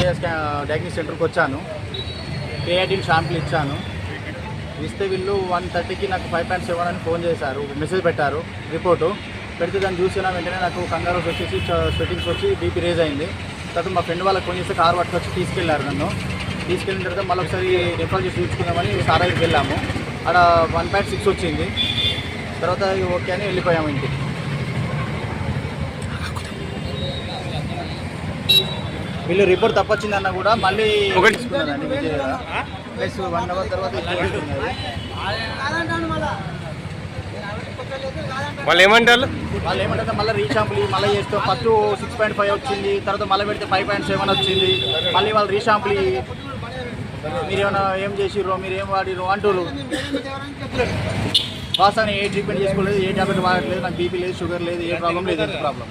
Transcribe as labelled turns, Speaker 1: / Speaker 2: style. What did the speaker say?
Speaker 1: KS diagnostic సెంటర్కి వచ్చాను. Creatine sample ఇచ్చాను. ఇస్తే వీళ్ళు 1:30కి నాకు 5.7 అని ఫోన్ చేశారు, మెసేజ్ పెట్టారు. రిపోర్టు పెడితే దాన్ని చూసిన వెంటనే నాకు కంగారు వచ్చేసి స్వెటింగ్స్ వచ్చి బీపీ రేజ్ అయింది. తర్వాత మా ఫ్రెండ్ వాళ్ళకి ఫోన్ చేస్తే కారు పట్టుకొచ్చి తీసుకెళ్లారు. నన్ను తీసుకెళ్ళిన తర్వాత మళ్ళీ ఒకసారి రిఫర్ చేసి చూసుకుందామని సార్ దగ్గరికి వెళ్ళాము. అక్కడ 1.6 వచ్చింది. తర్వాత ఓకే అని వెళ్ళిపోయాము ఇంటికి. వీళ్ళు రిపోర్ట్ తప్పొచ్చిందన్న కూడా మళ్ళీ తీసుకున్నారండి ప్లస్ 1 అవర్ తర్వాత
Speaker 2: వాళ్ళు ఏమంటారు
Speaker 1: మళ్ళీ రీషాంపుల్ మళ్ళీ చేస్తే ఫస్ట్ 6.5 వచ్చింది. తర్వాత మళ్ళీ పెడితే 5.7 వచ్చింది. మళ్ళీ వాళ్ళు రీషాంపుల్ మీరేమైనా ఏం చేసిర్రో, మీరు ఏం వాడిర్రో అంటారు. వాస్తవాన్ని ఏ ట్రీట్మెంట్ చేసుకోలేదు, ఏ టాబ్లెట్ వాడట్లేదు, నాకు బీపీ లేదు, షుగర్ లేదు, ఏ ప్రాబ్లం లేదు. ఎంత ప్రాబ్లం